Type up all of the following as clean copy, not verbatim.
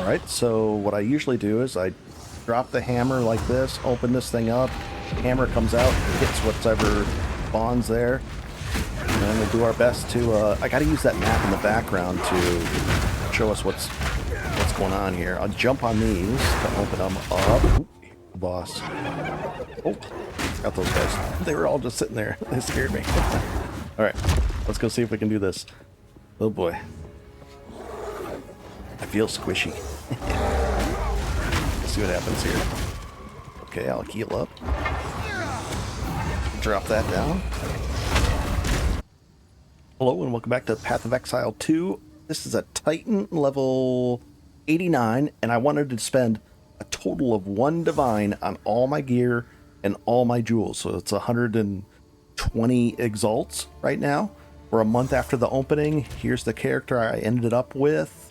Alright, so what I usually do is I drop the hammer like this, open this thing up, hammer comes out, hits whatever spawns there, and then we'll do our best to, I gotta use that map in the background to show us what's going on here. I'll jump on these to open them up. Ooh, boss. Oh, got those guys. They were all just sitting there. They scared me. Alright, let's go see if we can do this. Oh boy. I feel squishy. Let's see what happens here. Okay, I'll heal up. Drop that down. Hello and welcome back to Path of Exile 2. This is a Titan level 89, and I wanted to spend a total of 1 divine on all my gear and all my jewels. So it's 120 exalts right now. We're a month after the opening. Here's the character I ended up with.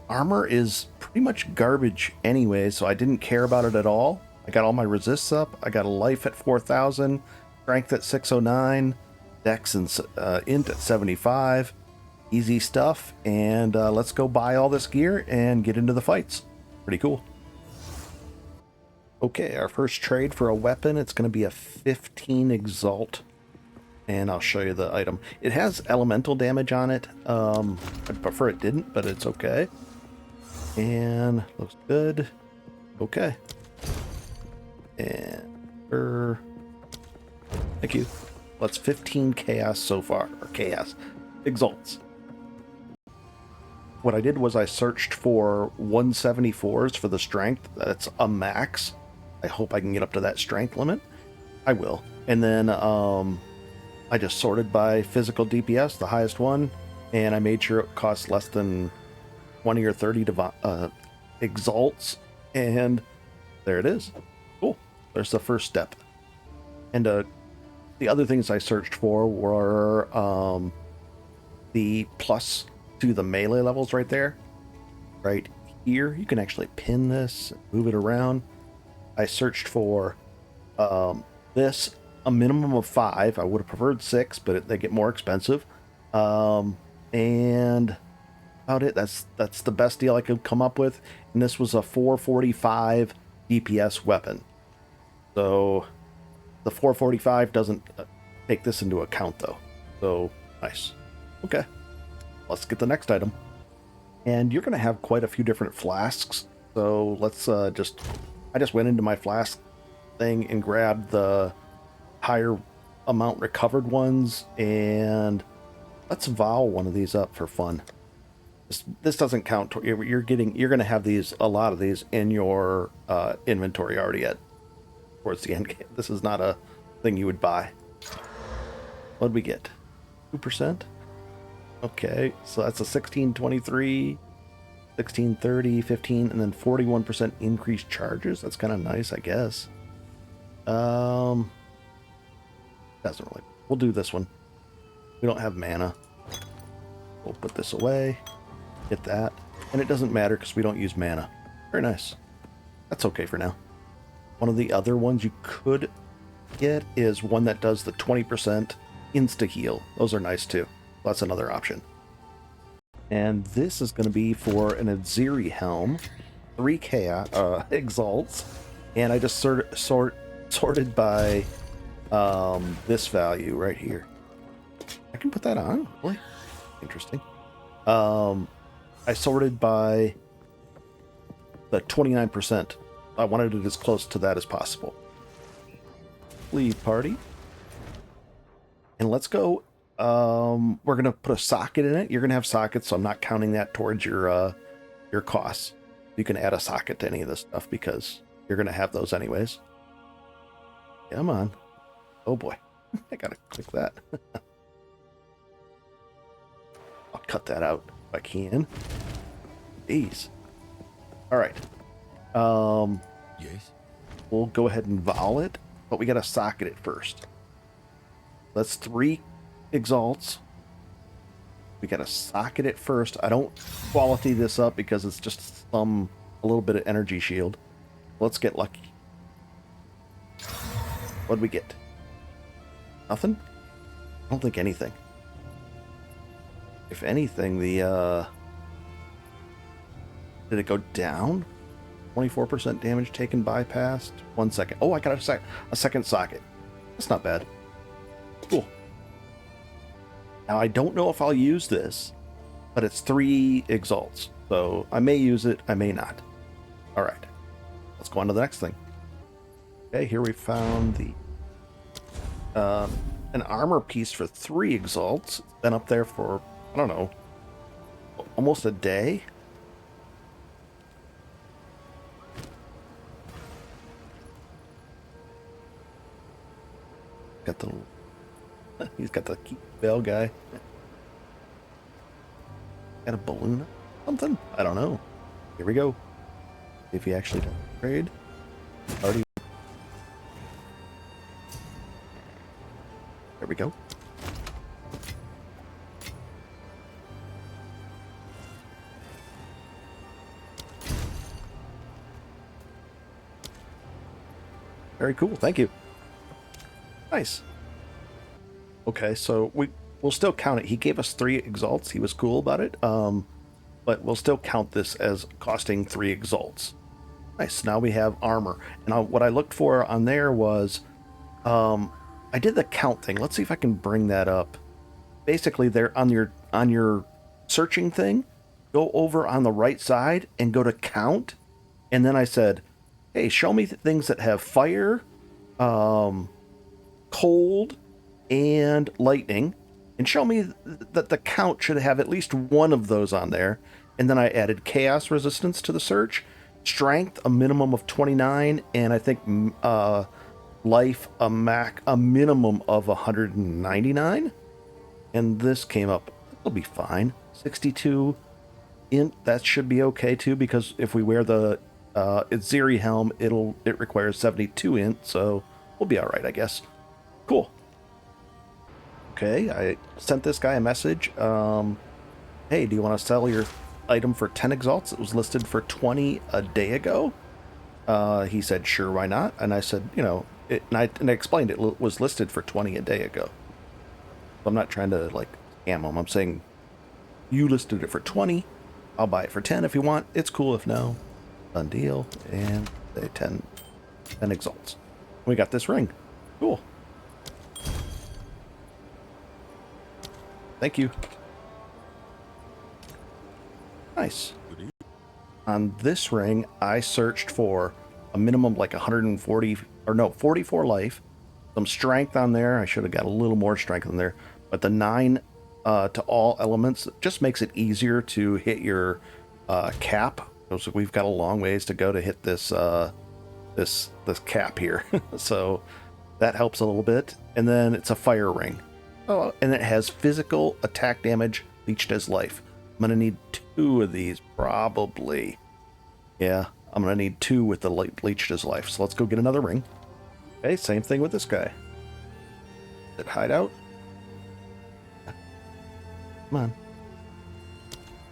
Armor is pretty much garbage anyway, so I didn't care about it at all. I got all my resists up. I got a life at 4,000, strength at 609, dex and int at 75. Easy stuff, and let's go buy all this gear and get into the fights. Pretty cool. Okay, our first trade for a weapon, it's going to be a 15 exalt, and I'll show you the item. It has elemental damage on it. I'd prefer it didn't, but it's okay. And looks good. Okay. And thank you. Well, that's 15 chaos so far, or chaos exalts. What I did was I searched for 174s for the strength. That's a max. I hope I can get up to that strength limit. I will. And then I just sorted by physical DPS, the highest one, and I made sure it costs less than 20 or 30 exalts, and there it is. Cool. There's the first step. And the other things I searched for were the plus to the melee levels right there. Right here, you can actually pin this, move it around. I searched for this, a minimum of 5. I would have preferred 6, but they get more expensive. And about it. That's the best deal I could come up with. And this was a 445 DPS weapon. So the 445 doesn't take this into account though. So nice. Okay. Let's get the next item. And you're going to have quite a few different flasks. So let's I just went into my flask thing and grabbed the higher amount recovered ones, and let's vow one of these up for fun. This doesn't count. You're going to have a lot of these in your inventory already towards the end game. This is not a thing you would buy. What'd we get? 2%? Okay, so that's a 1623, 1630, 15, and then 41% increased charges. That's kind of nice, I guess. Doesn't really. We'll do this one. We don't have mana. We'll put this away. Get that. And it doesn't matter because we don't use mana. Very nice. That's okay for now. One of the other ones you could get is one that does the 20% insta-heal. Those are nice too. That's another option. And this is going to be for an Atziri Helm. 3 chaos exalts. And I just sorted by this value right here. I can put that on? Really? Interesting. I sorted by the 29%. I wanted it as close to that as possible. Leave party. And let's go. We're going to put a socket in it. You're going to have sockets, so I'm not counting that towards your costs. You can add a socket to any of this stuff because you're going to have those anyways. Come on. Oh boy. I got to click that. I'll cut that out if I can. Jeez. All right. Yes. We'll go ahead and vowel it, but we got to socket it first. That's 3 exalts. We got to socket it first. I don't quality this up because it's just a little bit of energy shield. Let's get lucky. What'd we get? Nothing? I don't think anything. If anything, the Did it go down? 24% damage taken bypassed. 1 second. Oh, I got a second socket. That's not bad. Cool. Now, I don't know if I'll use this, but it's 3 exalts. So I may use it, I may not. All right. Let's go on to the next thing. Okay, here we found the an armor piece for 3 exalts. It's been up there for, I don't know, almost a day. Got the he's got the keep bell guy. Got a balloon? Something? I don't know. Here we go. If he actually does trade. Already. There we go. Very cool. Thank you. Nice. Okay, so we'll still count it. He gave us 3 exalts. He was cool about it. But we'll still count this as costing 3 exalts. Nice. Now we have armor. And what I looked for on there was, I did the count thing. Let's see if I can bring that up. Basically, there on your searching thing, go over on the right side and go to count. And then I said, hey, show me things that have fire, cold, and lightning, and show me that the count should have at least one of those on there. And then I added chaos resistance to the search, strength a minimum of 29, and I think life a minimum of 199. And this came up. It'll be fine. 62 int. That should be okay too, because if we wear the Atziri helm, it requires 72 int, so we'll be all right, I guess. Cool. Okay, I sent this guy a message. Hey, do you want to sell your item for 10 exalts? It was listed for 20 a day ago. He said, sure, why not? And I said, you know, and I explained it was listed for 20 a day ago. I'm not trying to, like, scam him. I'm saying, you listed it for 20. I'll buy it for 10 if you want. It's cool if no. Done deal. And 10 exalts. We got this ring. Cool. Thank you. Nice. On this ring, I searched for a minimum like 140, or no, 44 life. Some strength on there. I should have got a little more strength in there. But the 9 to all elements just makes it easier to hit your cap. So we've got a long ways to go to hit this this cap here. So that helps a little bit. And then it's a fire ring. Oh, and it has physical attack damage leached as life. I'm gonna need 2 of these probably. Yeah, I'm gonna need 2 with the leached as life. So let's go get another ring. Okay, same thing with this guy. Did hideout? Come on.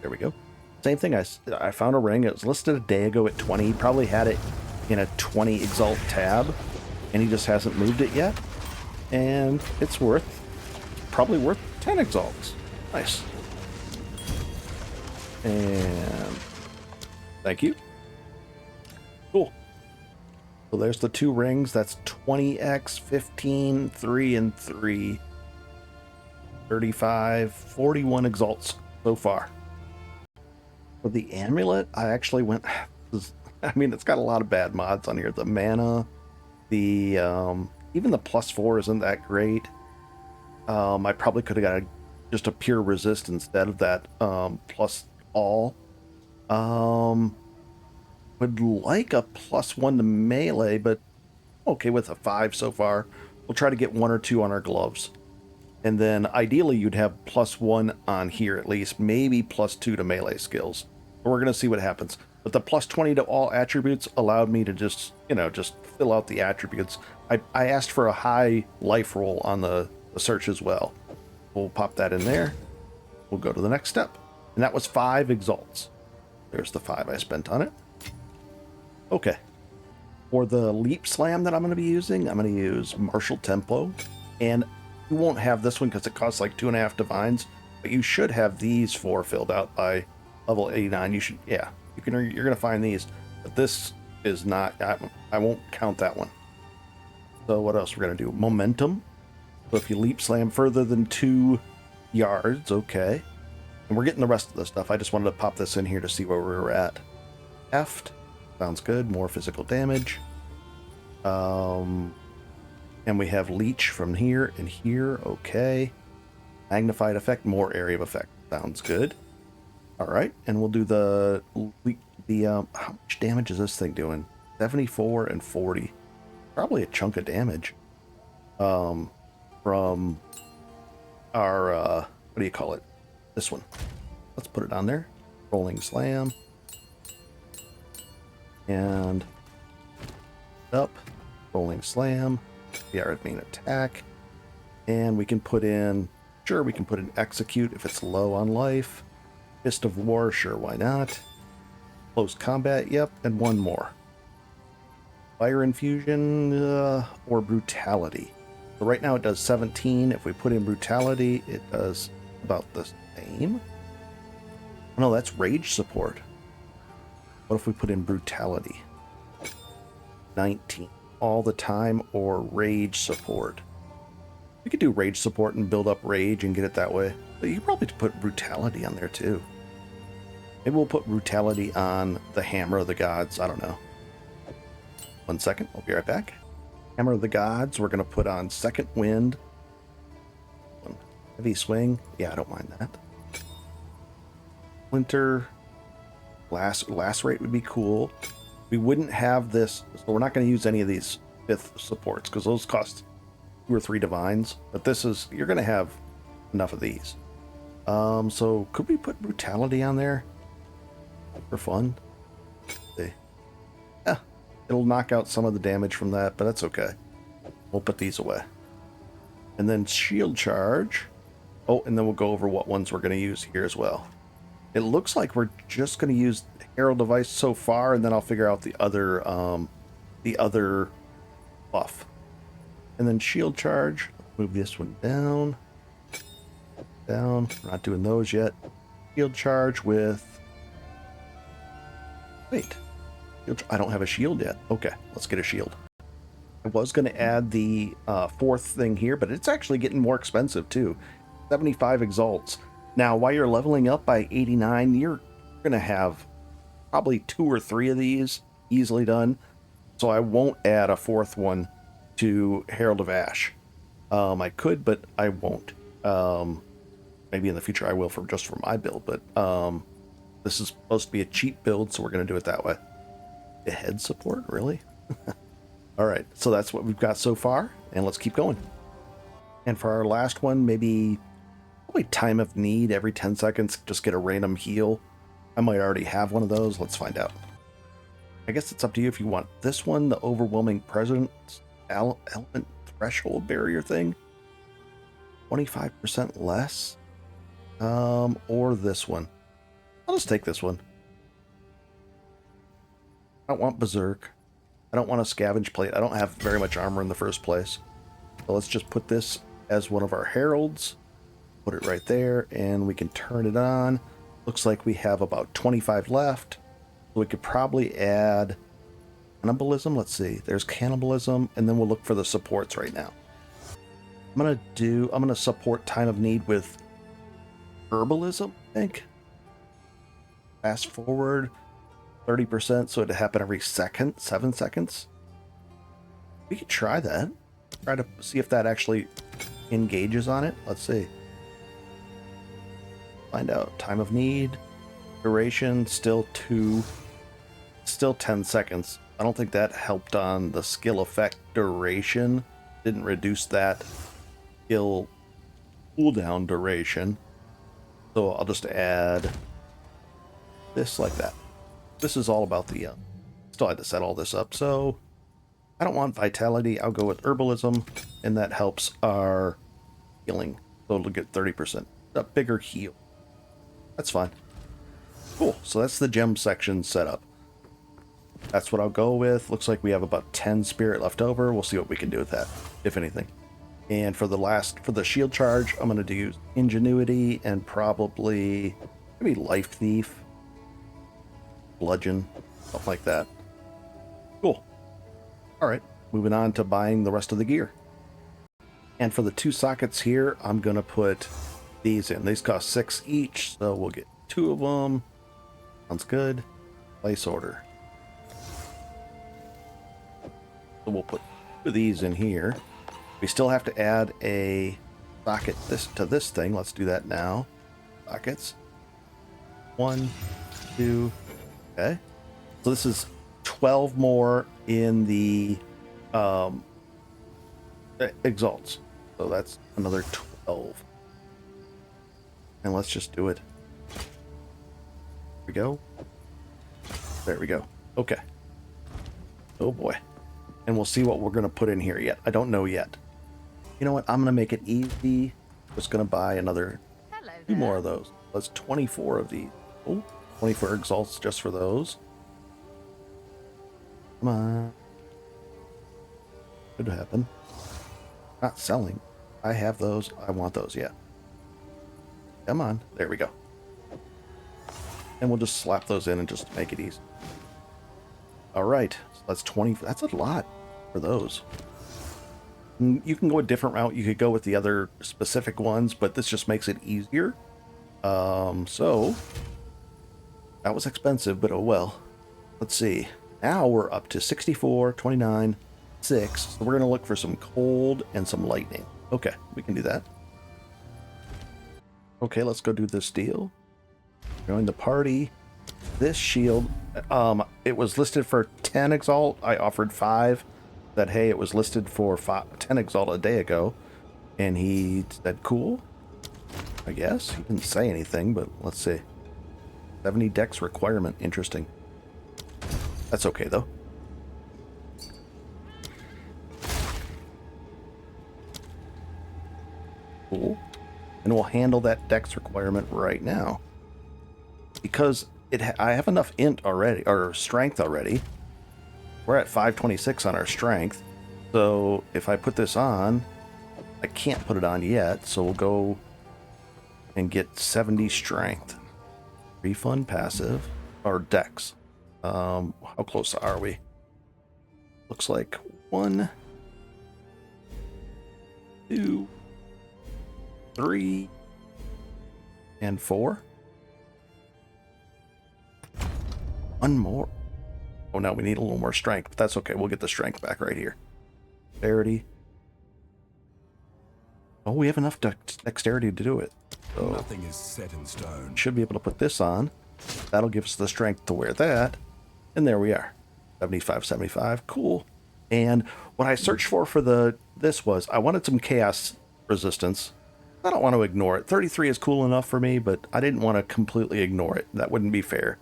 There we go. Same thing. I found a ring. It was listed a day ago at 20. He probably had it in a 20 exalt tab, and he just hasn't moved it yet. And it's probably worth 10 exalts. Nice. And thank you. Cool. So there's the 2 rings. That's 20x, 15, 3, and 3. 35, 41 exalts so far. For the amulet, I actually went... I mean, it's got a lot of bad mods on here. The mana, the... even the +4 isn't that great. I probably could have got just a pure resist instead of that plus all. Would like a +1 to melee, but okay with a 5 so far. We'll try to get 1 or 2 on our gloves. And then ideally you'd have +1 on here at least, maybe +2 to melee skills. But we're going to see what happens. But the +20 to all attributes allowed me to just, you know, just fill out the attributes. I asked for a high life roll on the search as well. We'll pop that in there. We'll go to the next step. And that was 5 exalts. There's the 5 I spent on it. Okay. For the leap slam that I'm going to be using, I'm going to use Martial Tempo. And you won't have this one because it costs like 2.5 divines. But you should have these 4 filled out by level 89. You should, yeah. you're gonna find these, but this is not. I won't count that one. So what else we're gonna do? Momentum. So if you leap slam further than 2 yards, okay. And we're getting the rest of the stuff. I just wanted to pop this in here to see where we were at. Heft. Sounds good. More physical damage. And we have leech from here and here. Okay. Magnified effect. More area of effect. Sounds good. All right. And we'll do the how much damage is this thing doing? 74 and 40. Probably a chunk of damage. From our, what do you call it? This one. Let's put it on there. Rolling slam. And up. Rolling slam. The our main attack. And we can put in, sure, we can put in execute if it's low on life. Fist of war, sure, why not? Close combat, yep, and one more. Fire infusion or brutality. So right now it does 17. If we put in brutality, it does about the same. Oh, no, that's rage support. What if we put in brutality? 19. All the time or rage support. We could do rage support and build up rage and get it that way. But you could probably put brutality on there too. Maybe we'll put brutality on the Hammer of the Gods. I don't know. 1 second. I'll be right back. Hammer of the Gods. We're going to put on Second Wind. Heavy Swing. Yeah, I don't mind that. Splinter. Lacerate would be cool. We wouldn't have this. So we're not going to use any of these 5th supports because those cost 2 or 3 divines. But this is, you're going to have enough of these. So could we put brutality on there for fun? Yeah, it'll knock out some of the damage from that, but that's okay. We'll put these away. And then shield charge. Oh, and then we'll go over what ones we're going to use here as well. It looks like we're just going to use Herald Device so far, and then I'll figure out the other buff. And then shield charge. Move this one down. Down. We're not doing those yet. Shield charge with... Wait. I don't have a shield yet. Okay, let's get a shield. I was going to add the 4th thing here, but it's actually getting more expensive too. 75 exalts. Now, while you're leveling up by 89, you're going to have probably 2 or 3 of these easily done. So I won't add a 4th one to Herald of Ash. I could, but I won't. Maybe in the future I will for my build, but this is supposed to be a cheap build, so we're going to do it that way. The head support, really? All right, so that's what we've got so far, and let's keep going. And for our last one, maybe probably Time of Need every 10 seconds, just get a random heal. I might already have one of those. Let's find out. I guess it's up to you if you want this one, the Overwhelming Presence Element Threshold Barrier thing. 25% less. Or this one. I'll just take this one. I don't want Berserk. I don't want a Scavenge Plate. I don't have very much armor in the first place. So let's just put this as one of our heralds. Put it right there, and we can turn it on. Looks like we have about 25 left. So we could probably add Cannibalism. Let's see. There's Cannibalism, and then we'll look for the supports right now. I'm gonna support Time of Need with Herbalism, I think. Fast forward 30%, so it'd happen every second, 7 seconds. We could try that. Try to see if that actually engages on it. Let's see. Find out. Time of Need. Duration, still 10 seconds. I don't think that helped on the skill effect duration. Didn't reduce that skill cooldown duration. So I'll just add this like that. This is all about the... still had to set all this up, so... I don't want Vitality. I'll go with Herbalism, and that helps our healing. So it'll get 30%. A bigger heal. That's fine. Cool. So that's the gem section set up. That's what I'll go with. Looks like we have about 10 spirit left over. We'll see what we can do with that, if anything. And for the shield charge, I'm going to do Ingenuity and probably maybe Life Thief. bludgeon, something like that. Cool. All right, moving on to buying the rest of the gear. And for the 2 sockets here, I'm going to put these in. These cost 6 each, so we'll get 2 of them. Sounds good. Place order. So we'll put 2 of these in here. We still have to add a socket to this thing. Let's do that now. Sockets. 1, 2. Okay. So this is 12 more in the exalts. So that's another 12. And let's just do it. Here we go. There we go. Okay. Oh boy. And we'll see what we're going to put in here yet. I don't know yet. You know what? I'm going to make it easy. Just going to buy another 2 more of those. That's 24 of these. Oh, 24 exalts just for those. Come on. Could happen. Not selling. I have those. I want those. Yeah. Come on. There we go. And we'll just slap those in and just make it easy. All right. So that's 20. That's a lot for those. You can go a different route. You could go with the other specific ones, but this just makes it easier. So that was expensive, but oh well. Let's see. Now we're up to 64, 29, 6. So we're going to look for some cold and some lightning. Okay, we can do that. Okay, let's go do this deal. Join the party. This shield, it was listed for 10 exalt. I offered 5. That, hey, it was listed for 10 exalt a day ago. And he said, cool. I guess. He didn't say anything, but let's see. 70 dex requirement. Interesting. That's okay, though. Cool. And we'll handle that dex requirement right now. Because I have enough int already, or strength already. We're at 526 on our strength. So if I put this on, I can't put it on yet. So we'll go and get 70 strength. Refund passive, or dex. How close are we? Looks like 1, 2, 3, and 4. 1 more. Oh, now we need a little more strength, but that's okay. We'll get the strength back right here. Dexterity. Oh, we have enough dexterity to do it. So nothing is set in stone. Should be able to put this on. That'll give us the strength to wear that. And there we are. 75, 75. Cool. And what I searched for this was, I wanted some chaos resistance. I don't want to ignore it. 33 is cool enough for me, but I didn't want to completely ignore it. That wouldn't be fair.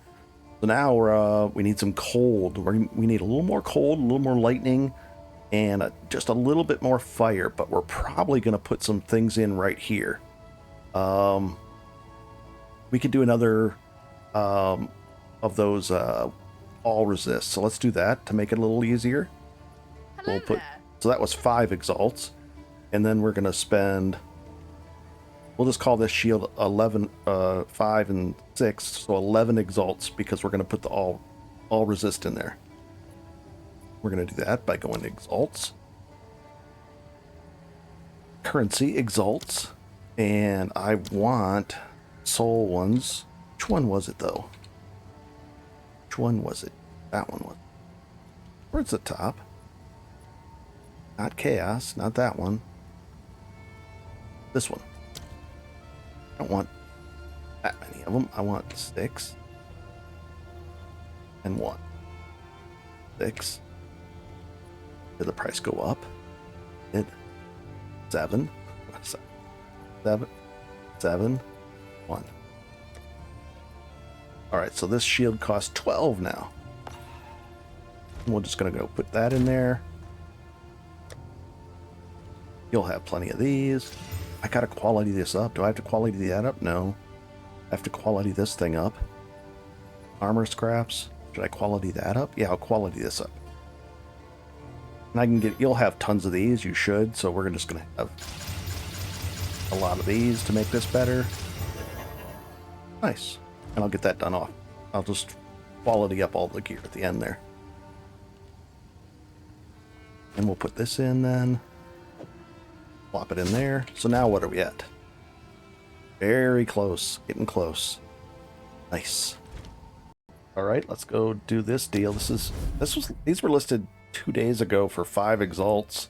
So now we need some cold. We need a little more cold, a little more lightning, and just a little bit more fire. But we're probably going to put some things in right here. We could do another of those all resist. So let's do that to make it a little easier. So that was 5 exalts, and then we're going to spend. We'll just call this shield 11, 5 and 6, so 11 exalts, because we're going to put the all resist in there. We're going to do that by going to exalts. Currency, exalts. And I want soul ones. Which one was it, though? Which one was it? That one was. Where's the top? Not chaos, not that one. This one. I don't want that many of them. I want 6 and 1. 6. Did the price go up? Did 7? 7, 1. Alright, so this shield costs 12 now. And we're just going to go put that in there. You'll have plenty of these. I gotta quality this up. Do I have to quality that up? No. I have to quality this thing up. Armor scraps. Should I quality that up? Yeah, I'll quality this up. And I can get, you'll have tons of these, you should, so we're just gonna have a lot of these to make this better. Nice. And I'll get that done off. I'll just quality up all the gear at the end there. And we'll put this in then. Plop it in there. So now what are we at? Very close. Getting close. Nice. Alright, let's go do this deal. These were listed 2 days ago for 5 exalts.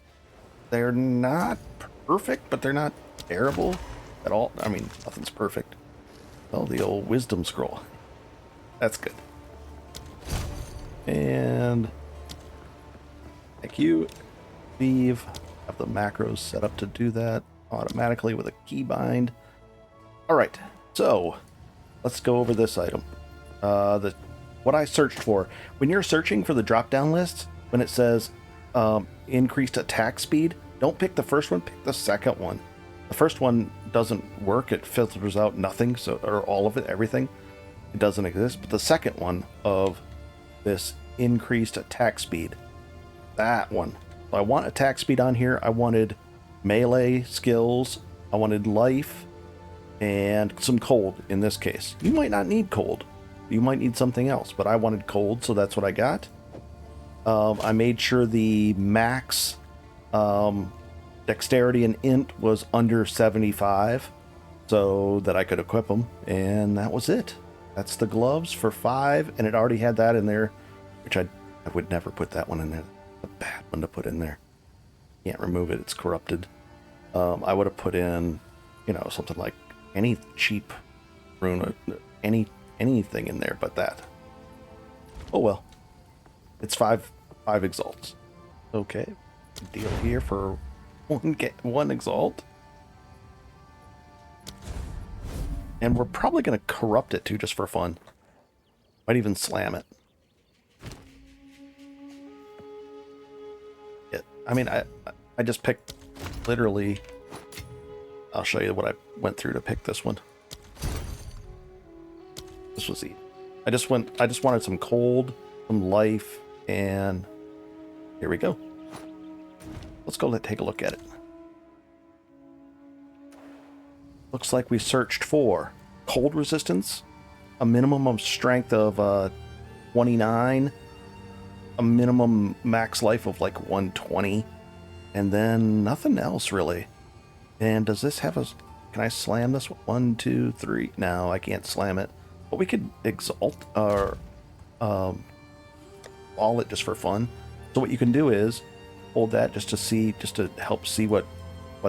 They're not perfect, but they're not terrible at all. I mean, nothing's perfect. Oh, the old wisdom scroll. That's good. And thank you, Steve. Have the macros set up to do that automatically with a keybind. All right, so let's go over this item. What I searched for. When you're searching for the drop-down list, when it says increased attack speed, don't pick the first one, pick the second one. The first one doesn't work. It filters out nothing, so or all of it, everything. It doesn't exist. But the second one of this increased attack speed, that one. So I want attack speed on here. I wanted melee skills. I wanted life and some cold in this case. You might not need cold. You might need something else, but I wanted cold, so that's what I got. I made sure the max dexterity and int was under 75 so that I could equip them, and that was it. That's the gloves for 5, and it already had that in there, which I would never put that one in there. A bad one to put in there. Can't remove it, it's corrupted. I would have put in, something like any cheap rune, anything in there but that. Oh well. It's 5 exalts. Okay. Deal here for one exalt. And we're probably going to corrupt it too, just for fun. Might even slam it. I mean, I just picked literally. I'll show you what I went through to pick this one. This was easy. I just wanted some cold, some life, and here we go. Let's go take a look at it. Looks like we searched for cold resistance, a minimum of strength of 29, a minimum max life of like 120, and then nothing else really. And does this have a... Can I slam this? 1, 2, 3. No, I can't slam it. But we could exalt or ball it just for fun. So what you can do is hold that just to help see what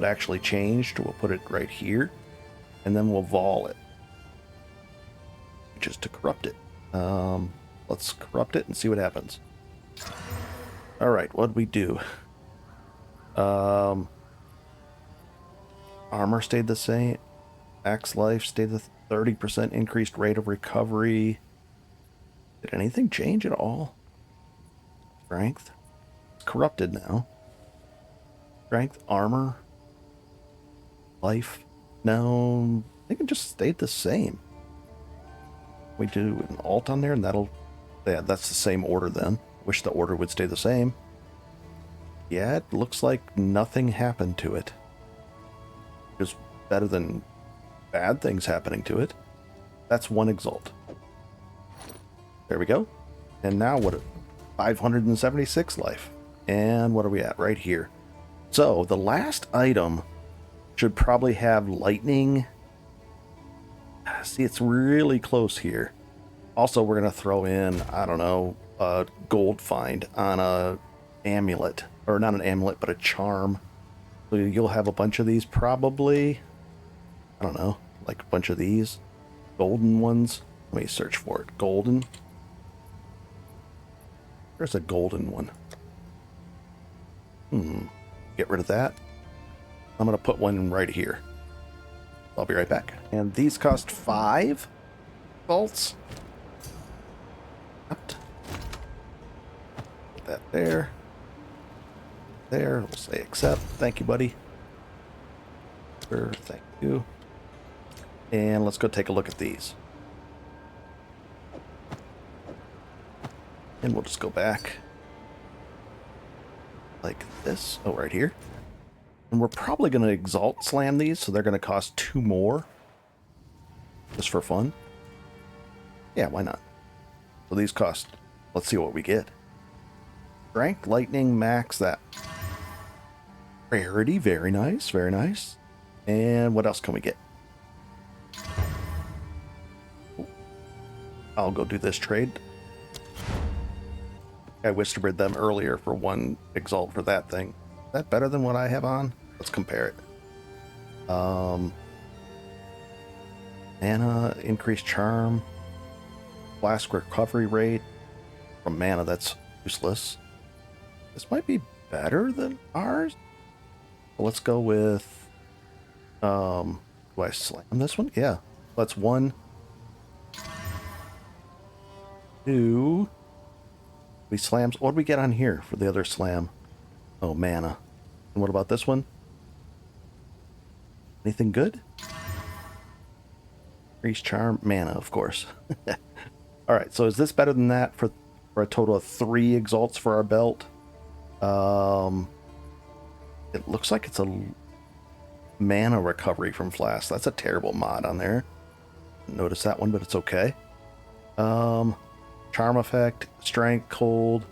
actually changed. We'll put it right here, and then we'll vol it, just to corrupt it. Let's corrupt it and see what happens. All right, what'd we do? Armor stayed the same. Max life stayed the 30% increased rate of recovery. Did anything change at all? Strength. It's corrupted now. Strength, armor, life. No, I think it just stayed the same. We do an alt on there, and that's the same order then. Wish the order would stay the same. Yeah, it looks like nothing happened to it. Just better than bad things happening to it. That's 1 exalt. There we go. And now what? 576 life. And what are we at? Right here. So the last item should probably have lightning. See, it's really close here. Also, we're going to throw in, I don't know, a gold find on a amulet. Or not an amulet, but a charm. So you'll have a bunch of these probably. I don't know, like a bunch of these golden ones. Let me search for it. Golden. There's a golden one. Get rid of that. I'm going to put one right here. I'll be right back. And these cost 5 bolts. Put that there. There. We'll say accept. Thank you, buddy. Sure, thank you. And let's go take a look at these. And we'll just go back like this. Oh, right here. And we're probably going to exalt slam these, so they're going to cost 2 more. Just for fun. Yeah, why not? So these cost, let's see what we get. Strength, lightning, max that. Rarity, very nice, very nice. And what else can we get? I'll go do this trade. I whispered them earlier for 1 exalt for that thing. Is that better than what I have on? Let's compare it. Mana, increased charm, Flask recovery rate. From mana, that's useless. This might be better than ours. So let's go with. Do I slam this one? Yeah. That's 1, 2. We slams. What do we get on here for the other slam? Oh, mana. And what about this one? Anything good? Increased charm, mana, of course. All right, so is this better than that for a total of 3 exalts for our belt? It looks like it's a mana recovery from Flask. That's a terrible mod on there. Notice that one, but it's okay. Charm effect, strength, cold.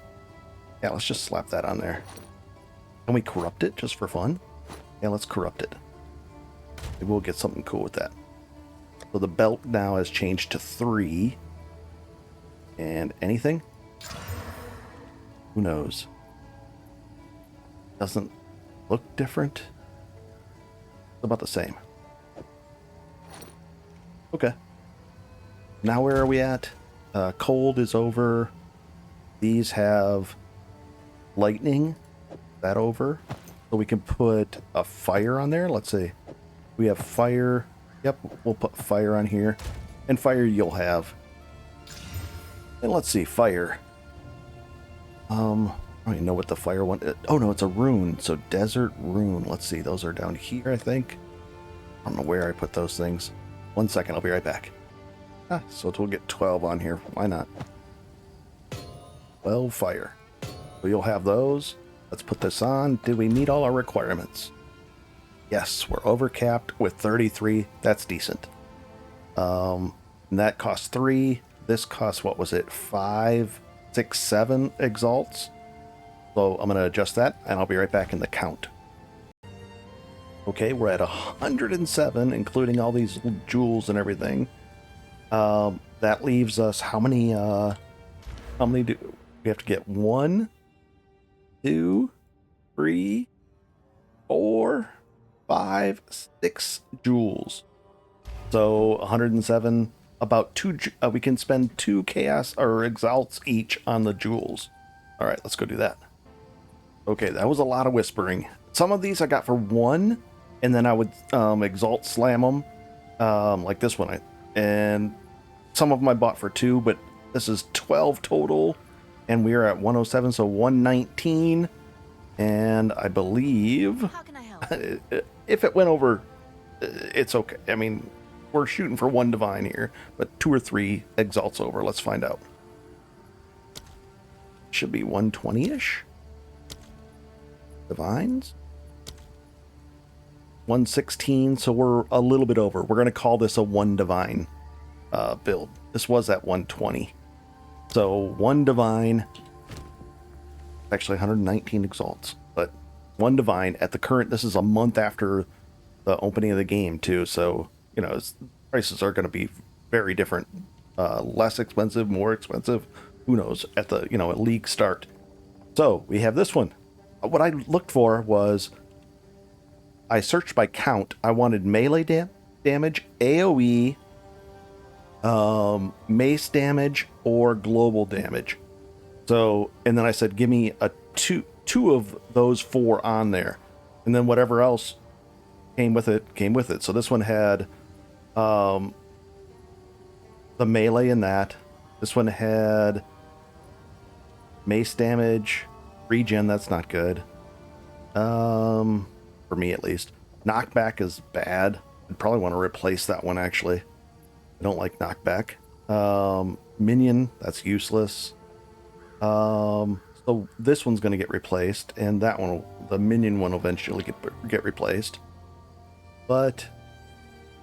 Yeah, let's just slap that on there. Can we corrupt it just for fun? Yeah, let's corrupt it. Maybe we'll get something cool with that. So the belt now has changed to 3. And anything? Who knows? Doesn't look different. It's about the same. Okay. Now where are we at? Cold is over. These have lightning. That over. So we can put a fire on there. Let's see. We have fire. Yep, we'll put fire on here. And fire you'll have. And let's see, fire. I don't even know what the fire one is. Oh no, it's a rune. So desert rune. Let's see, those are down here, I think. I don't know where I put those things. 1 second, I'll be right back. So we'll get 12 on here. Why not? 12 fire. So you'll have those. Let's put this on. Did we meet all our requirements? Yes, we're overcapped with 33. That's decent. And that costs 3. This costs, what was it? 5, 6, 7 exalts. So I'm going to adjust that, and I'll be right back in the count. Okay, we're at 107, including all these jewels and everything. That leaves us how many do we have to get? 1, 2, 3, 4, 5, 6 jewels. So 107, about 2. We can spend 2 chaos or exalts each on the jewels. All right, let's go do that. Okay, that was a lot of whispering. Some of these I got for 1, and then I would exalt slam them, like this one. And some of them I bought for 2, but this is 12 total, and we are at 107, so 119. And I believe, How can I help? if it went over, it's okay. I mean, we're shooting for 1 divine here, but 2 or 3 exalts over. Let's find out. Should be 120-ish. Divines. 116, so we're a little bit over. We're going to call this a 1 divine build. This was at 120. So 1 divine. Actually 119 exalts, but 1 divine at the current. This is a month after the opening of the game too, so you know prices are going to be very different, less expensive, more expensive, who knows, at the at league start. So we have this one. What I looked for was, I searched by count. I wanted melee damage, AoE, mace damage, or global damage. So, and then I said, give me a two of those 4 on there, and then whatever else came with it. So this one had the melee in that. This one had mace damage, regen. That's not good. For me at least. Knockback is bad. I'd probably want to replace that one actually. I don't like knockback. Minion, that's useless. So this one's going to get replaced, and that one, the minion one, will eventually get replaced. But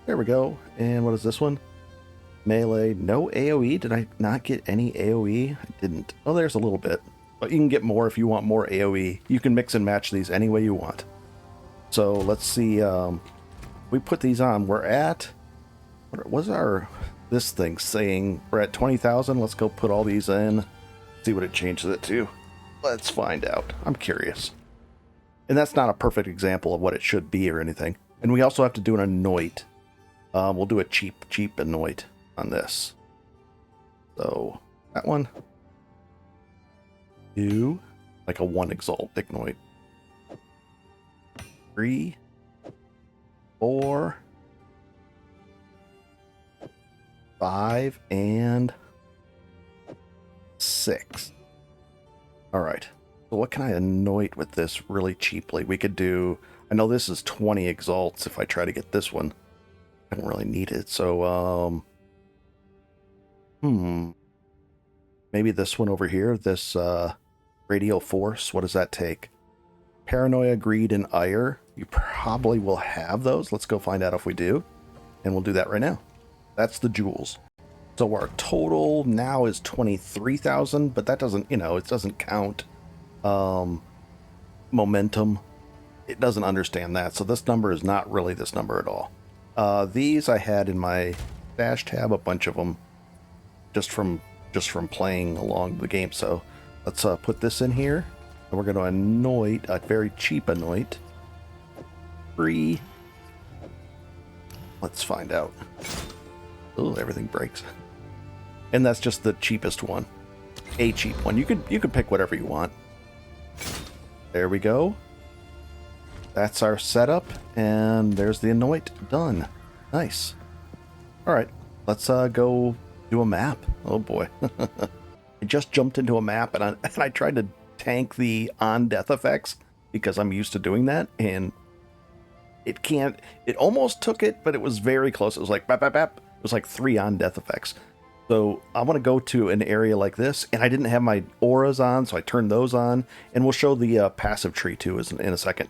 there we go. And what is this one? Melee, no AoE. Did I not get any AoE? I didn't. Oh, there's a little bit. But you can get more if you want more AoE. You can mix and match these any way you want. So let's see. We put these on. We're at... What was our... This thing saying we're at 20,000. Let's go put all these in. See what it changes it to. Let's find out. I'm curious. And that's not a perfect example of what it should be or anything. And we also have to do an Anoint. We'll do a cheap Anoint on this. So, that one. 2. Like a 1 Exalt Anoint. 3. 4. 5 and 6. Alright. So what can I anoint with this really cheaply? We could do... I know this is 20 Exalts if I try to get this one. I don't really need it, so... Maybe this one over here, this Radial Force. What does that take? Paranoia, Greed, and Ire. You probably will have those. Let's go find out if we do. And we'll do that right now. That's the jewels. So our total now is 23,000, but that doesn't, it doesn't count momentum. It doesn't understand that. So this number is not really this number at all. These I had in my stash tab, a bunch of them, just from playing along the game. So let's put this in here, and we're going to anoint a very cheap anoint. 3. Let's find out. Oh, everything breaks. And that's just the cheapest one. A cheap one. You could pick whatever you want. There we go. That's our setup, and there's the Anoint done. Nice. Alright, let's go do a map. Oh boy. I just jumped into a map, and I tried to tank the on-death effects, because I'm used to doing that, and it can't... It almost took it, but it was very close. It was like, bap, bap, bap. It was like 3 on-death effects. So I want to go to an area like this, and I didn't have my auras on, so I turned those on, and we'll show the passive tree too in a second.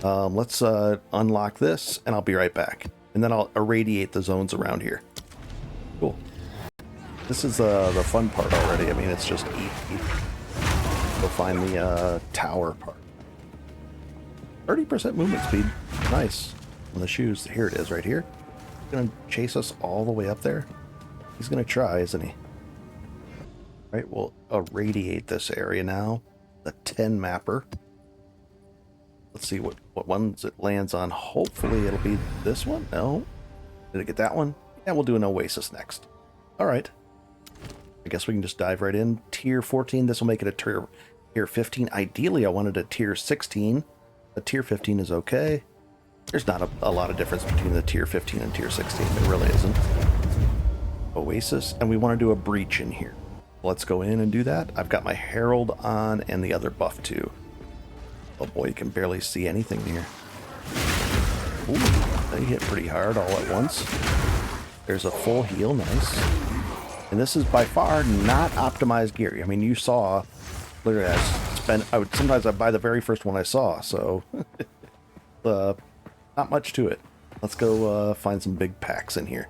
Let's unlock this, and I'll be right back. And then I'll irradiate the zones around here. Cool. This is the fun part already. I mean, it's just easy. Go find the tower part. 30% movement speed. Nice. On the shoes. Here it is right here. He's going to chase us all the way up there. He's going to try, isn't he? All right, we'll irradiate this area now. The 10 mapper. Let's see what ones it lands on. Hopefully it'll be this one. No. Did it get that one? Yeah, we'll do an Oasis next. All right. I guess we can just dive right in. Tier 14. This will make it a tier 15. Ideally, I wanted a tier 16. A tier 15 is okay. There's not a lot of difference between the tier 15 and tier 16. There really isn't. Oasis. And we want to do a breach in here. Let's go in and do that. I've got my Herald on and the other buff too. Oh boy, you can barely see anything here. Ooh, they hit pretty hard all at once. There's a full heal, nice. And this is by far not optimized gear. I mean, you saw, literally, sometimes I buy the very first one I saw, so not much to it. Let's go find some big packs in here.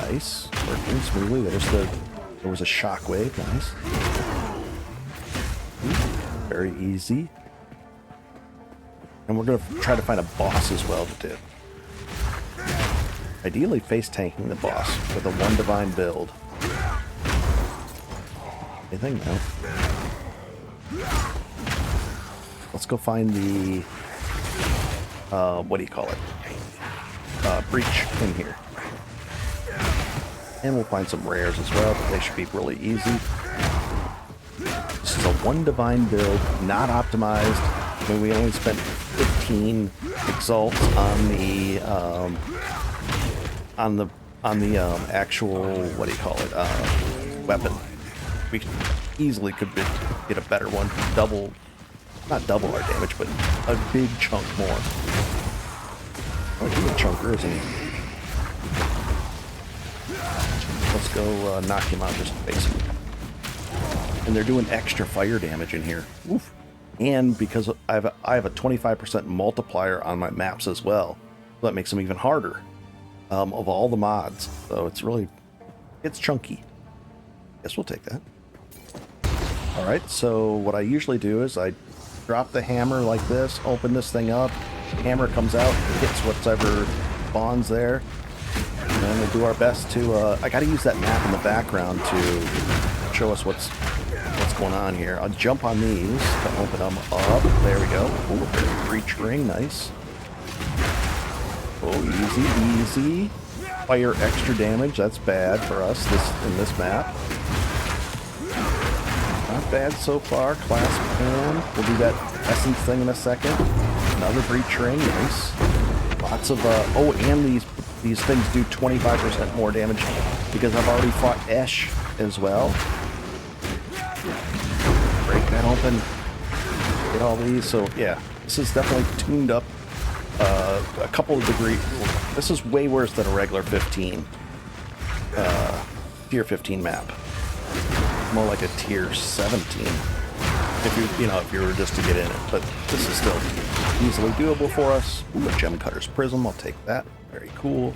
Nice, working smoothly. There was a shockwave, nice. Very easy. And we're going to try to find a boss as well to do. Ideally face tanking the boss with a 1 divine build. Anything? No. Let's go find the... what do you call it? Breach in here. And we'll find some rares as well, but they should be really easy. This is a 1 divine build, not optimized. I mean, we only spent 15 exalts on the actual, what do you call it, weapon. We easily could get a better one, not double our damage, but a big chunk more. Oh, he's a chunker, isn't he? Let's go knock him out just basically. And they're doing extra fire damage in here. Oof. And because I have a 25% multiplier on my maps as well, so that makes them even harder. of all the mods. So it's chunky. Guess we'll take that. All right, so what I usually do is I drop the hammer like this, open this thing up, hammer comes out, hits whatever spawns there, and then we'll do our best to, I gotta use that map in the background to show us what's going on here. I'll jump on these to open them up. There we go. Ooh, breach ring, nice. Oh, easy. Fire extra damage, that's bad for us in this map. Not bad so far. Clasp hand. We'll do that essence thing in a second. Another breach ring, nice. Lots of oh, and these things do 25% more damage because I've already fought Esh as well. Break that open. Get all these. So yeah, this is definitely tuned up a couple of degrees. This is way worse than a regular 15 tier 15 map. More like a tier 17 if you were just to get in it, but this is still easily doable for us. Ooh, a gem cutter's prism, I'll take that. Very cool.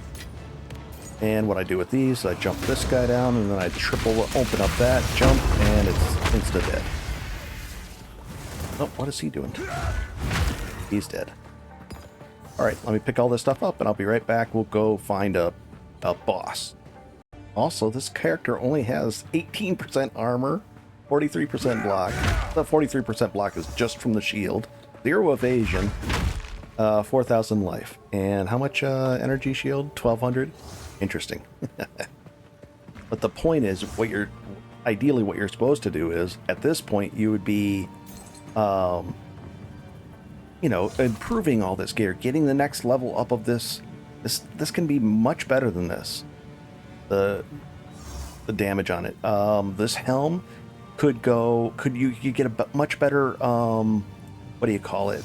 And what I do with these, I jump this guy down and then I triple open up that jump and it's insta dead. Oh, what is he doing? He's dead. Alright, let me pick all this stuff up and I'll be right back. We'll go find a boss. Also, this character only has 18% armor, 43% block. The 43% block is just from the shield. 0 evasion, 4,000 life. And how much energy shield? 1,200? Interesting. But the point is, ideally what you're supposed to do is, at this point, you would be, improving all this gear, getting the next level up of this. This can be much better than this. The damage on it. This helm could you get a much better what do you call it?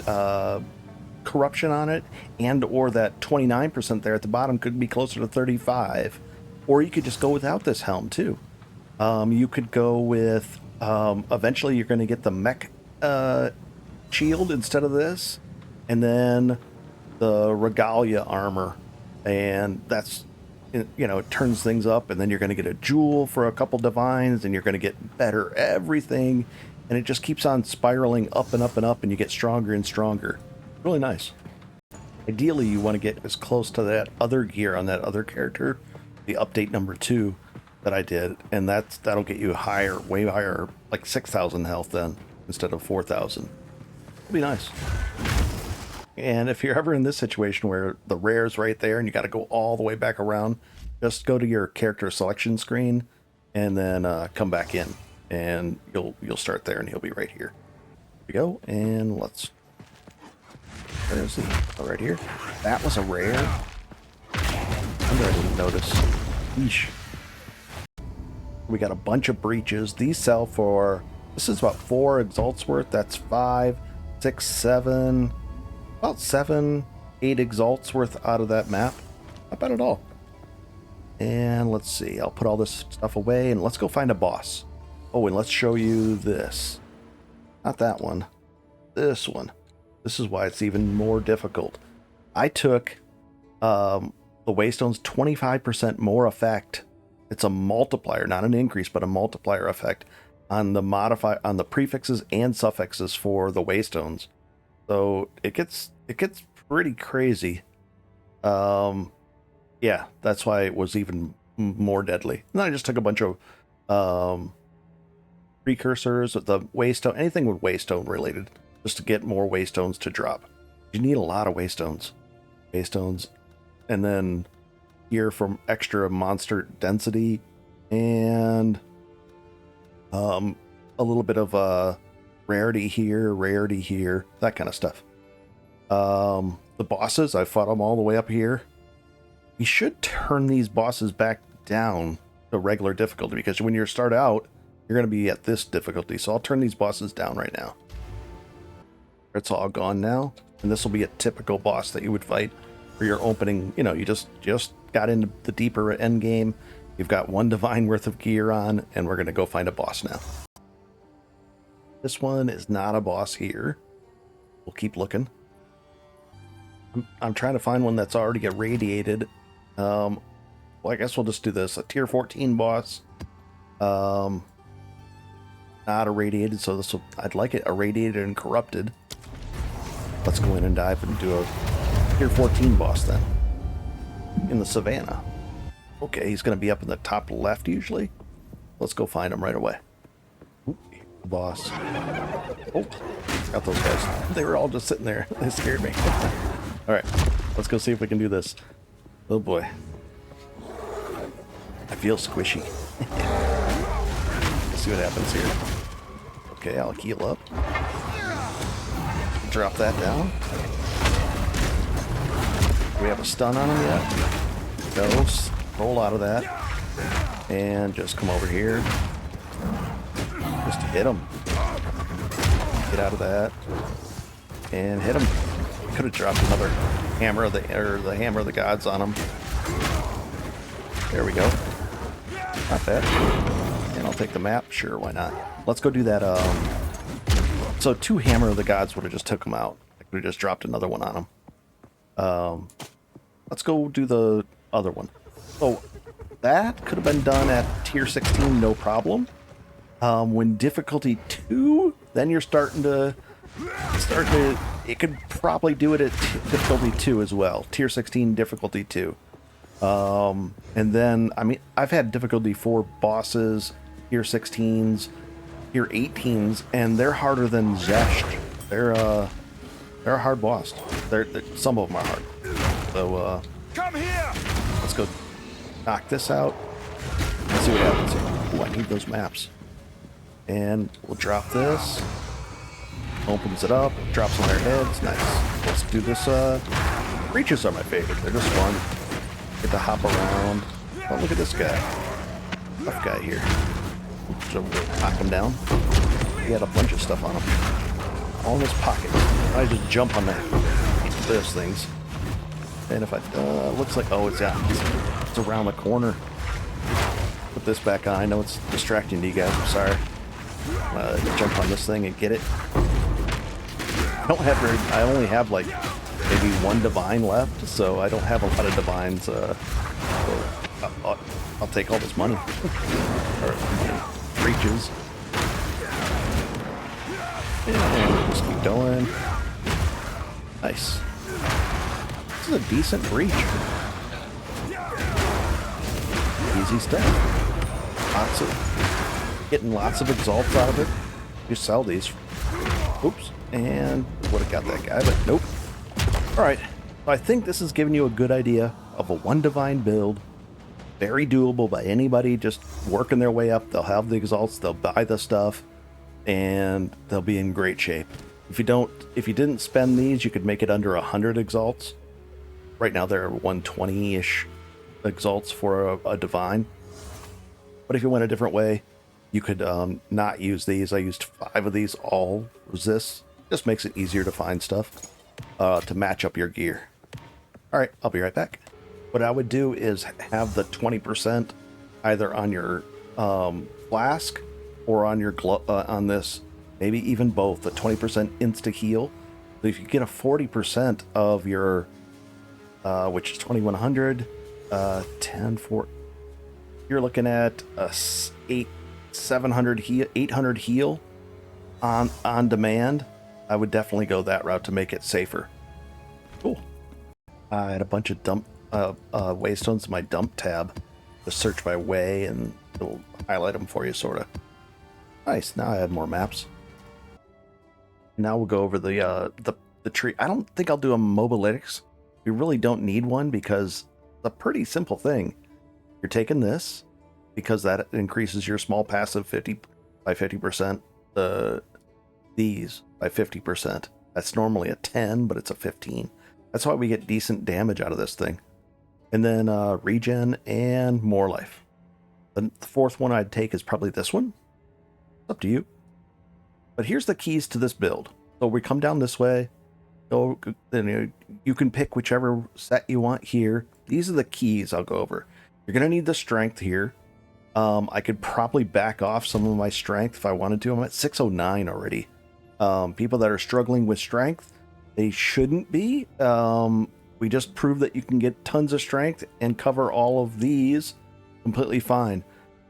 Corruption on it, and or that 29% there at the bottom could be closer to 35, or you could just go without this helm too. You could go with eventually you're going to get the mech shield instead of this, and then the regalia armor, and that's, it turns things up, and then you're going to get a jewel for a couple divines, and you're going to get better everything, and it just keeps on spiraling up and up and up, and you get stronger and stronger. Really nice. Ideally, you want to get as close to that other gear on that other character, the update number 2 that I did, and that'll get you higher, way higher, like 6,000 health then, instead of 4,000. It'll be nice. And if you're ever in this situation where the rare's right there and you got to go all the way back around, just go to your character selection screen and then come back in, and you'll start there and he'll be right here. Here we go, and let's. Where is he? Oh, right here. That was a rare. I didn't notice. Yeesh. We got a bunch of breaches. These sell for. This is about 4 exalts worth. That's 5, 6, 7. About 7, 8 exalts worth out of that map. Not bad at all. And let's see. I'll put all this stuff away and let's go find a boss. Oh, and let's show you this. Not that one. This one. This is why it's even more difficult. I took the Waystone's 25% more effect. It's a multiplier, not an increase, but a multiplier effect on the prefixes and suffixes for the Waystones. So it gets pretty crazy. Yeah, that's why it was even more deadly. And then I just took a bunch of precursors, the Waystone, anything with Waystone related, just to get more Waystones to drop. You need a lot of Waystones, and then here from extra monster density, and a little bit of rarity here, that kind of stuff. The bosses, I fought them all the way up here. We should turn these bosses back down to regular difficulty, because when you start out, you're going to be at this difficulty. So I'll turn these bosses down right now. It's all gone now, and this will be a typical boss that you would fight for your opening. You just got into the deeper end game. You've got 1 divine worth of gear on, and we're going to go find a boss now. This one is not a boss here. We'll keep looking. I'm trying to find one that's already irradiated Well, I guess we'll just do this. A tier 14 boss. Not irradiated, so this will, I'd like it irradiated and corrupted. Let's go in and dive and do a tier 14 boss then. In the savannah. Okay, he's going to be up in the top left usually. Let's go find him right away. Ooh, boss. Oh, got those guys. They were all just sitting there. They scared me. Alright, let's go see if we can do this. Oh boy. I feel squishy. Let's see what happens here. Okay, I'll heal up. Drop that down. Do we have a stun on him yet? Go, roll out of that. And just come over here. Just hit him. Get out of that. And hit him. Could have dropped another hammer of the hammer of the gods on him. There we go. Not bad. And I'll take the map. Sure, why not? Let's go do that. So 2 hammer of the gods would have just took him out. I could have just dropped another one on him. Let's go do the other one. So that could have been done at tier 16, no problem. When difficulty 2, then you're starting to it could probably do it at difficulty 2 as well. Tier 16, difficulty 2. And then, I mean, I've had difficulty 4 bosses, tier 16s, tier 18s, and they're harder than Zesht. They're a hard boss. Some of them are hard. So, Come here! let's go knock this out. Let's see what happens here. Ooh, I need those maps. And we'll drop this. Opens it up, drops on their heads. Nice. Let's do this. Breaches are my favorite. They're just fun. Get to hop around. Oh, look at this guy. Tough guy here. So we'll knock him down. He had a bunch of stuff on him. All in his pocket. I just jump on those things. And if I, looks like, oh, it's around the corner. Put this back on. I know it's distracting to you guys. I'm sorry. Jump on this thing and get it. I only have like maybe 1 divine left, so I don't have a lot of divines. So I'll take all this money. Or breaches. And just keep going. Nice. This is a decent breach. Easy stuff. Getting lots of exalts out of it. You sell these. Oops. And would have got that guy, but nope. Alright. So I think this is giving you a good idea of a 1 divine build. Very doable by anybody just working their way up. They'll have the exalts, they'll buy the stuff, and they'll be in great shape. If you didn't spend these, you could make it under 100 exalts. Right now they're 120-ish exalts for a divine. But if you went a different way, you could not use these. I used 5 of these, all resists. Just makes it easier to find stuff to match up your gear. Alright, I'll be right back. What I would do is have the 20% either on your flask or on your on this, maybe even both, the 20% insta heal. So if you get a 40% of your, which is 2100, 10, 4, you're looking at a 800 heal on demand. I would definitely go that route to make it safer. Cool. I had a bunch of waystones in my dump tab. Just search by way and it'll highlight them for you, sort of. Nice. Now I have more maps. Now we'll go over the tree. I don't think I'll do a mobalytics. You really don't need one because it's a pretty simple thing. You're taking this because that increases your small passive by 50%. These by 50%. That's normally a 10, but it's a 15. That's why we get decent damage out of this thing. And then regen and more life. The 4th one I'd take is probably this one. It's up to you. But here's the keys to this build. So we come down this way. Go, then you can pick whichever set you want here. These are the keys I'll go over. You're going to need the strength here. I could probably back off some of my strength if I wanted to. I'm at 609 already. People that are struggling with strength, they shouldn't be. we just proved that you can get tons of strength and cover all of these completely fine.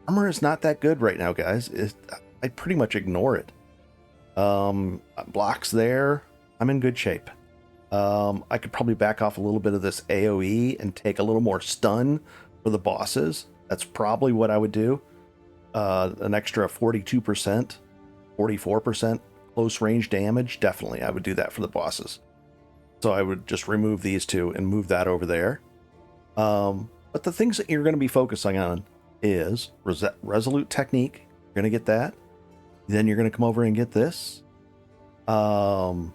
Armor is not that good right now, guys. I pretty much ignore it. Blocks there, I'm in good shape. I could probably back off a little bit of this AoE and take a little more stun for the bosses. That's probably what I would do. An extra 42%, 44% close range damage. Definitely, I would do that for the bosses. So I would just remove these two and move that over there. But the things that you're going to be focusing on is Resolute Technique. You're going to get that. Then you're going to come over and get this. And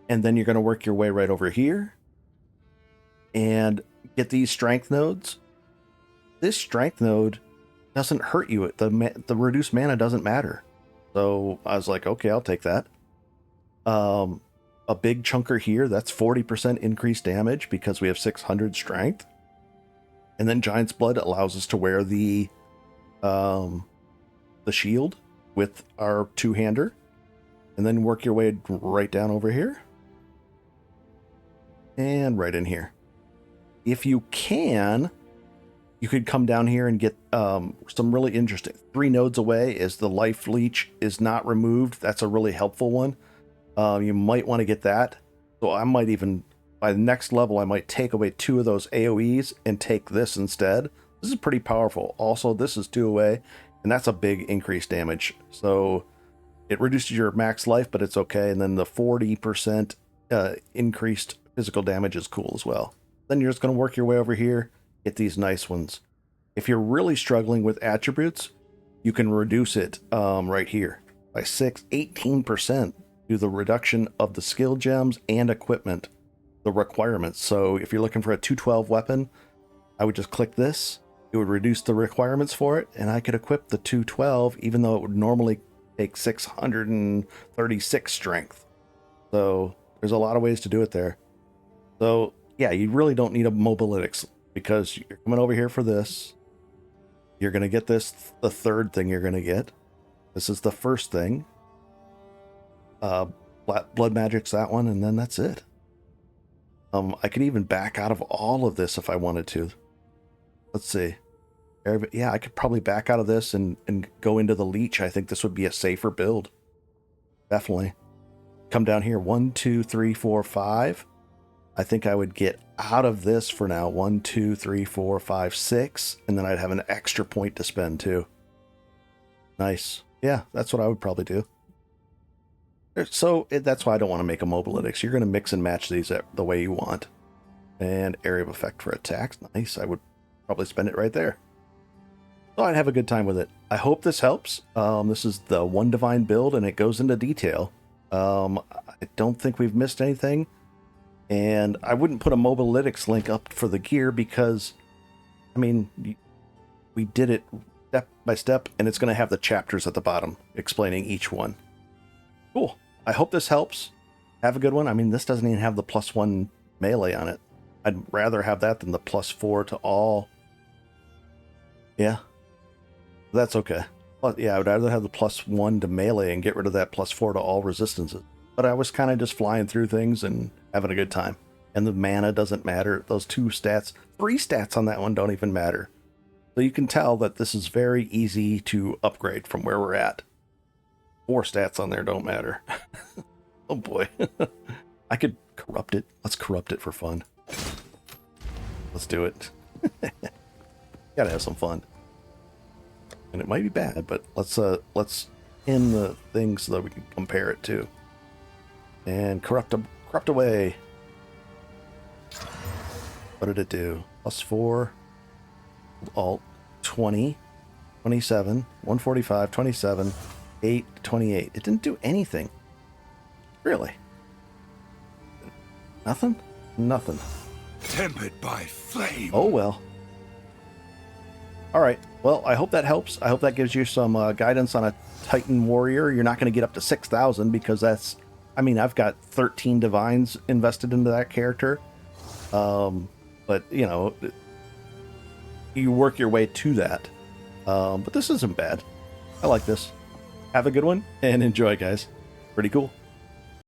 then you're going to work your way right over here and get these strength nodes. This strength node doesn't hurt you. The reduced mana doesn't matter. So I was like, okay, I'll take that. A big chunker here, that's 40% increased damage because we have 600 strength. And then Giant's Blood allows us to wear the shield with our two-hander. And then work your way right down over here. And right in here. If you can, you could come down here and get some really interesting. 3 nodes away is the life leech is not removed. That's a really helpful one. You might want to get that. So I might even, by the next level, I might take away 2 of those AoEs and take this instead. This is pretty powerful. Also, this is 2 away, and that's a big increased damage. So it reduces your max life, but it's okay. And then the 40% increased physical damage is cool as well. Then you're just going to work your way over here, get these nice ones. If you're really struggling with attributes, you can reduce it right here by 18% through the reduction of the skill gems and equipment, the requirements. So if you're looking for a 212 weapon, I would just click this. It would reduce the requirements for it, and I could equip the 212, even though it would normally take 636 strength. So there's a lot of ways to do it there. So yeah, you really don't need a mobilytics because you're coming over here for this. You're going to get this, the third thing you're going to get. This is the first thing. Blood Magic's that one, and then that's it. I could even back out of all of this if I wanted to. Let's see. Yeah, I could probably back out of this and go into the leech. I think this would be a safer build. Definitely. Come down here. 1, 2, 3, 4, 5. I think I would get out of this for now. 1, 2, 3, 4, 5, 6. And then I'd have an extra point to spend too. Nice. Yeah, that's what I would probably do. So that's why I don't want to make a mobilytics. You're going to mix and match these the way you want. And area of effect for attacks. Nice. I would probably spend it right there. So I'd have a good time with it. I hope this helps. This is the One Divine build, and it goes into detail. I don't think we've missed anything. And I wouldn't put a mobilytics link up for the gear because, I mean, we did it step by step, and it's going to have the chapters at the bottom explaining each one. Cool. I hope this helps. Have a good one. I mean, this doesn't even have the +1 melee on it. I'd rather have that than the +4 to all. Yeah. That's okay. But yeah, I would rather have the +1 to melee and get rid of that +4 to all resistances. But I was kind of just flying through things and having a good time. And the mana doesn't matter. Those 2 stats, 3 stats on that one don't even matter. So you can tell that this is very easy to upgrade from where we're at. 4 stats on there don't matter. Oh boy. I could corrupt it. Let's corrupt it for fun. Let's do it. Gotta have some fun. And it might be bad, but let's end the thing so that we can compare it to. And corrupt away. What did it do? +4. Alt 20. 27. 145. 27. 8. 28. It didn't do anything. Really? Nothing? Nothing. Tempered by flame. Oh well. Alright, well, I hope that helps. I hope that gives you some guidance on a Titan Warrior. You're not going to get up to 6,000 because that's... I mean, I've got 13 Divines invested into that character. But, you know, you work your way to that. But this isn't bad. I like this. Have a good one, and enjoy, guys. Pretty cool.